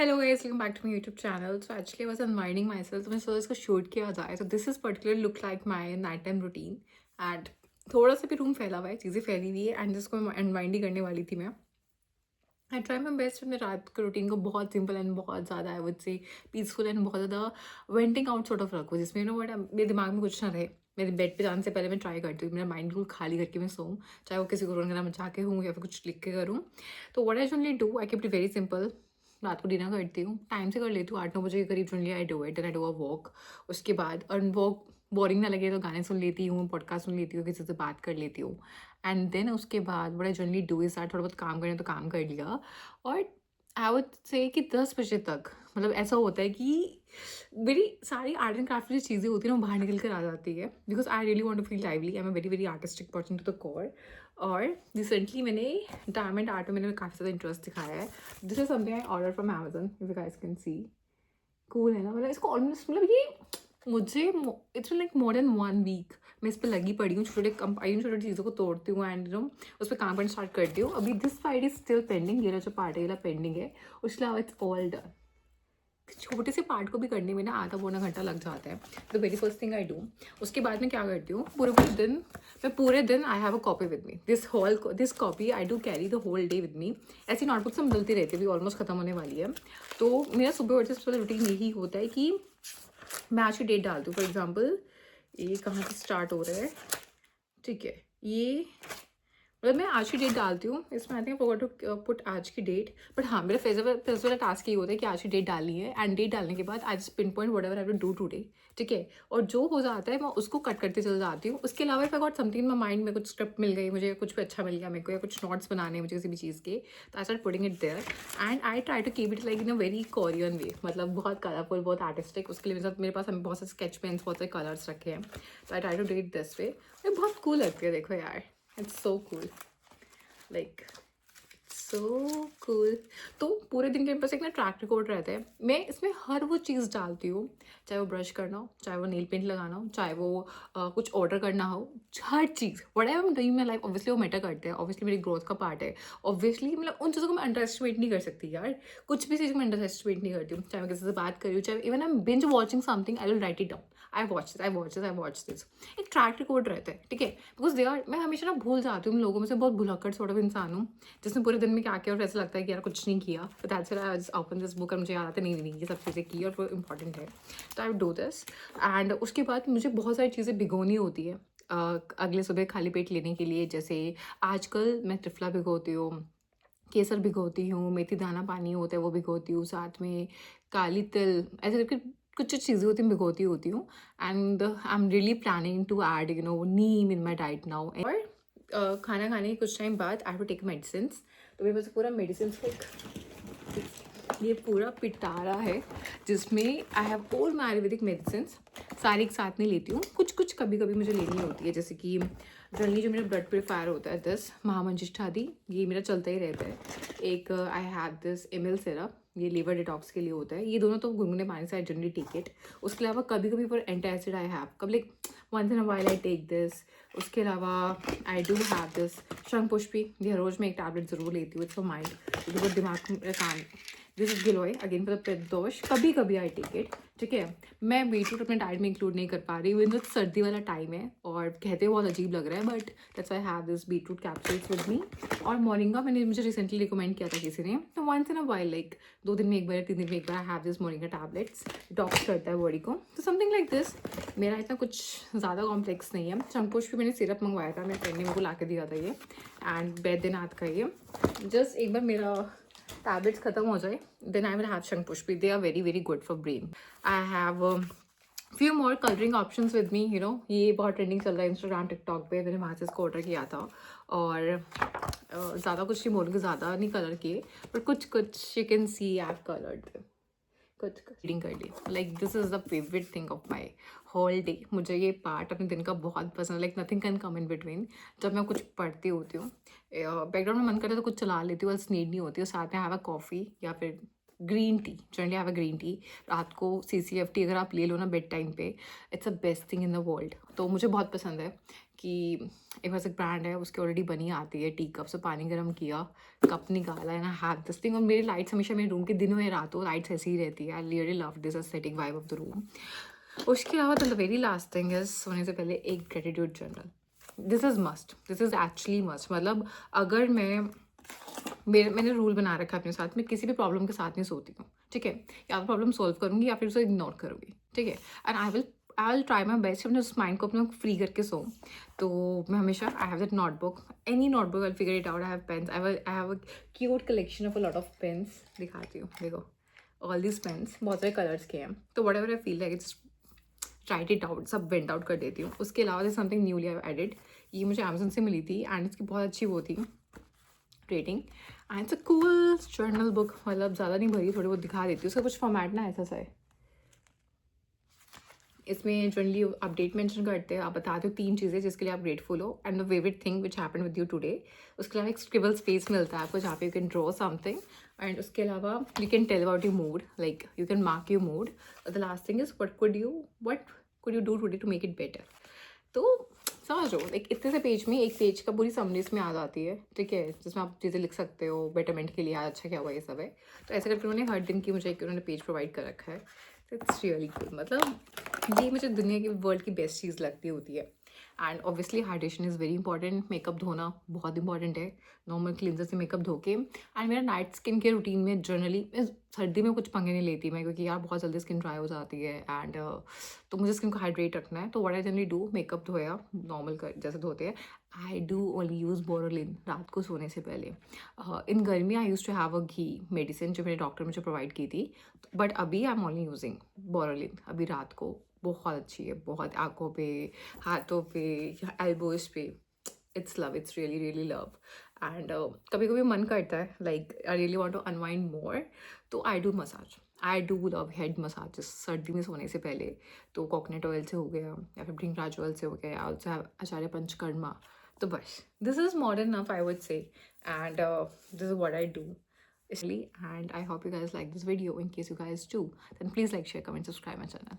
Hello guys, welcome back to my YouTube channel. So actually I was unwinding myself, तो मैं सोचा इसको shoot किया जाए। तो this is particular look like my night time routine and थोड़ा सा भी रूम फैला हुआ है, चीज़ें फैली हुई है एंड जिसको मैं अनवाइंड ही करने वाली थी। मैं आई ट्राई माई बेस्ट अपने रात के रूटीन को बहुत सिंपल एंड बहुत ज़्यादा I would say peaceful and बहुत ज़्यादा वेंटिंग आउट सॉर्ट ऑफ रखूँ, जिसमें नो बट मेरे दिमाग में कुछ ना रहे। मेरे बेड पे जाने से पहले मैं ट्राई करती हूँ मेरा माइंड बिल्कुल खाली करके मैं सोऊं, चाहे वो किसी को रोने का मचा के हूँ या फिर कुछ लिख के करूँ। तो what I generally do, I keep it very simple. रात को डिनर करती हूँ, टाइम से कर लेती हूँ, 8-9 बजे के करीब generally I do it, then I do a walk. उसके बाद और वॉक बोरिंग ना लगे तो गाने सुन लेती हूँ, पॉडकास्ट सुन लेती हूँ, किसी से बात कर लेती हूँ। एंड देन उसके बाद बड़ा जनरली डू इज थोड़ा बहुत काम करें तो काम कर लिया। और आई वुड से कि 10 बजे तक मतलब ऐसा होता है कि मेरी सारी आर्ट एंड क्राफ्ट की जो चीज़ें होती हैं ना वो बाहर निकल कर आ जाती है, because I really want to feel lively. I am a very very artistic person to the core. और रिसेंटली मैंने डायमंड आर्ट में मैंने काफ़ी ज़्यादा इंटरेस्ट दिखाया है। This is something I order from Amazon, if you guys can see. Cool है ना, मतलब इसको ऑलमोस्ट मतलब ये मुझे it's like more than 1 week मैं इस पर लगी पड़ी हूँ। छोटे छोटी छोटी चीज़ों को तोड़ती हूँ एंड उस पर काम करना स्टार्ट करती हूँ। अभी this fight is still pending, ये जो पार्ट है ये पेंडिंग है। उसके अलावा इट्स ऑल डन। छोटे से पार्ट को भी करने में ना आधा पौना घंटा लग जाता है। The very first thing I do, उसके बाद मैं क्या करती हूँ, पूरे दिन I have a copy with me. This copy I do carry the whole day with me. ऐसी नोटबुक से बदलती रहती है, अभी ऑलमोस्ट खत्म होने वाली है। तो मेरा सुबह उठते सबसे पहले रूटीन यही होता है कि मैं आज की डेट डालती हूँ। फॉर एग्जाम्पल ये कहाँ से स्टार्ट हो रहा है, ठीक है, ये मतलब मैं आज की डेट डालती हूँ इसमें। I think forgot to put आज की डेट, बट हाँ मेरा फेस्ट वाला टास्क ये होता है कि आज की डेट डालनी है एंड डेट डालने के बाद I just pin point whatever I will do today, ठीक है। और जो हो जाता है मैं उसको कट करते चल जाती हूँ। उसके अलावा if I got something in my mind में, कुछ स्क्रिप्ट मिल गई मुझे, कुछ भी अच्छा मिल गया मेरे को, या कुछ नोट्स बनाने हैं मुझे किसी भी चीज़ के, तो I start putting it there and I try to keep it like in a very Korean way, मतलब बहुत कलरफुल, बहुत आर्टिस्टिक। उसके लिए मेरे पास बहुत से स्केच पेन्स, बहुत से कलर्स रखे हैं, तो I try to do it this way. बहुत कूल लगती है, देखो यार, it's so cool, like so cool. तो पूरे दिन के मेरे पास एक ना ट्रैक रिकॉर्ड रहता है, मैं इसमें हर वो चीज़ डालती हूँ, चाहे वो ब्रश करना हो, चाहे वो नेल पेंट लगाना हो, चाहे वो कुछ ऑर्डर करना हो, हर चीज़ whatever I am doing my life. Obviously वो मैटर करते हैं, ऑब्वियसली मेरी ग्रोथ का पार्ट है। ऑब्वियसली मतलब उन चीज़ों को मैं अंडर एस्टिमेट नहीं कर सकती यार, कुछ भी चीज़ मैं अंडर एस्टिमेट नहीं करती हूँ। चाहे मैं किसी से बात कर रही हूँ, चाहे even I am binge watching something, I will write it down, I watch this. एक ट्रैक रिकॉर्ड रहता है, ठीक है, बिकॉज दे आर, मैं हमेशा ना भूल जाती हूँ लोगों में से, बहुत भुलक्कड़ सॉर्ट ऑफ इंसान हूँ जिसने पूरे दिन में क्या किया और ऐसा लगता है कि यार कुछ नहीं किया। But that's why I just open this book और मुझे याद आता है नहीं ये सब चीज़ें की और वो इंपॉर्टेंट है, तो आई डू दिस। एंड उसके बाद मुझे बहुत सारी चीज़ें भिगोनी होती है अगले सुबह खाली पेट लेने के लिए। जैसे आजकल मैं त्रिफला भिगोती हूँ, केसर भिगोती हूँ, मेथी दाना पानी होता है वो भिगोती हूँ, साथ में काली तिल, ऐसे करके कुछ चीज़ें होती हैं भिगोती होती हूँ। And I am really planning to add neem in my diet now. और खाना खाने के कुछ टाइम बाद I have to take medicine. तो मेरे पास पूरा मेडिसिन का ये पूरा पिटारा है जिसमें I have all my Ayurvedic medicine. सारी एक साथ नहीं लेती हूँ, कुछ कुछ कभी कभी मुझे लेनी होती है। जैसे कि जनरली जो मेरा ब्लड प्योरीफायर होता है दिस महामंजिष्ठादि, ये मेरा चलता ही रहता है। एक आई हैव दिस एमएल सिरप, ये लीवर डिटॉक्स के लिए होता है। ये दोनों तो गुनगुने पानी से आई जनरली टेक इट। उसके अलावा कभी कभी फॉर एंटासिड आई हैव, कब like once in a while I take this. उसके अलावा आई डू हैव दिस शंख पुष्पी, ये रोज़ मैं एक टैबलेट ज़रूर लेती हूँ, इट्स फॉर माइंड, क्योंकि वो दिमाग में काम। This is giloy again for the Pradosh, कभी कभी आई टेक इट, ठीक है। मैं बीटरूट अपने डाइट में इंक्लूड नहीं कर पा रही हूँ, तो सर्दी वाला टाइम है और कहते हुए बहुत अजीब लग रहा है, but that's I have this beetroot capsules with me. और मोरिंगा मैंने मुझे रिसेंटली रिकमेंड किया था किसी ने, तो once in a while like 2 दिन में एक बार या 3 दिन में एक बार I have this moringa tablets, detox करता है बॉडी को। तो समथिंग लाइक दिस। मेरा इतना कुछ ज़्यादा कॉम्प्लेक्स नहीं है। शंकुश भी मैंने सिरप मंगवाया था, मेरे फ्रेंड ने मेरे को ला के दिया था ये, एंड बैद्यनाथ का ये। जस्ट एक बार मेरा टैबलेट्स खत्म हो जाए then I will have shankhpushpi, they are very very good for brain. I have few more colouring options with me, ये बहुत ट्रेंडिंग चल रहा है इंस्टाग्राम टिकटॉक पे, मैंने वहाँ से इसको ऑर्डर किया था। और ज़्यादा कुछ नहीं बोलूँगी, ज़्यादा नहीं कलर किए, बट कुछ कुछ you can see I have coloured, कुछ रीडिंग कर ली। Like this is the favourite thing of my whole day. मुझे ये पार्ट अपने दिन का बहुत पसंद है, like nothing can come in between. जब मैं कुछ पढ़ती होती हूँ, बैकग्राउंड में मन करे तो कुछ चला लेती हूँ, बस नीड नहीं होती है। साथ में हैव अ कॉफ़ी या फिर green tea, generally have a green tea रात को। CCFT अगर आप ले लो ना बेड टाइम पे, it's a best thing in the world. तो मुझे बहुत पसंद है कि एक पास एक ब्रांड है, उसकी ऑलरेडी बनी आती है टी कप से, पानी गर्म किया, कप निकाला and I have this thing. और मेरी लाइट्स हमेशा मेरे रूम के दिनों या रातों लाइट्स ऐसी ही रहती है। I really love this aesthetic vibe of the room. उसके अलावा the very last thing is, सोने से पहले एक gratitude journal. This is must, this is actually must. मतलब अगर मैंने रूल बना रखा है अपने साथ, मैं किसी भी प्रॉब्लम के साथ नहीं सोती हूँ, ठीक है। या तो प्रॉब्लम सॉल्व करूँगी या फिर उसे इग्नोर करूँगी, ठीक है। And I will try my best अपने उस माइंड को अपने फ्री करके सो। तो मैं हमेशा I have that notebook, any notebook, I figure it out. I have pens, I have a cute collection of a lot of pens. दिखाती हूँ, देखो ऑल दिस पेन्स, बहुत सारे कलर्स के हैं। तो what ever I feel like it's right it out, सब went out कर देती हूँ। उसके अलावा this something newly I added, ये मुझे अमेजोन से मिली थी एंड इसकी बहुत अच्छी वो थी rating. And it's a cool journal book, मतलब ज़्यादा नहीं भरी, थोड़ी बहुत दिखा देती हूँ। उसका कुछ फॉर्मेट ना ऐसा सा है, इसमें जनरली अपडेट मेंशन करते हैं, आप बताते हो 3 चीज़ें जिसके लिए आप ग्रेटफुल हो and the favourite thing which happen with you today. उसके अलावा एक स्क्रिबल स्पेस मिलता है आपको जहाँ पे you can draw something. And उसके अलावा you can tell about your mood, like you can mark your mood. The last thing is what could you do today to make it better. तो समझ लो, like इतने से page में एक page का पूरी समरी इसमें आ जाती है, ठीक है, जिसमें आप चीज़ें लिख सकते हो बेटरमेंट के लिए, आज अच्छा क्या हुआ, ये सब है। तो ऐसे करके उन्होंने हर दिन की मुझे एक उन्होंने पेज प्रोवाइड कर रखा है। तो इट्स रियली गुड। मतलब ये मुझे दुनिया की वर्ल्ड की बेस्ट चीज़ लगती होती है। And obviously hydration is very important, makeup धोना बहुत इंपॉर्टेंट है, नॉर्मल क्लिनजर से मेकअप धो के। एंड मेरा नाइट स्किन केयर रूटीन में जनरली, सर्दी में कुछ पंगे नहीं लेती मैं, क्योंकि यार बहुत जल्दी स्किन ड्राई हो जाती है एंड तो मुझे स्किन को हाइड्रेट रखना है। तो what I generally do, makeup धोया नॉर्मल कर जैसे धोते हैं, I do only use Boroline रात को सोने से पहले। इन गर्मी I use to have a ghee medicine जो मेरे डॉक्टर मुझे प्रोवाइड की थी, बट अभी I am only using Boroline अभी रात को। बहुत अच्छी है, बहुत आँखों पे, हाथों पे, एल्बोज पे, it's love, it's really really love. And कभी कभी मन करता है like I really want to unwind more, तो I do massage, I do love head massage सर्दी में सोने से पहले। तो कोकोनट ऑयल से हो गया या फिर भृंगराज ऑयल से हो गया, ऑल्सो हैव आचार्य पंचकर्मा। तो बस this is modern enough I would say, and this is what I do especially, and I hope you guys like this video. In case you guys do, then please like, share, comment, subscribe my channel.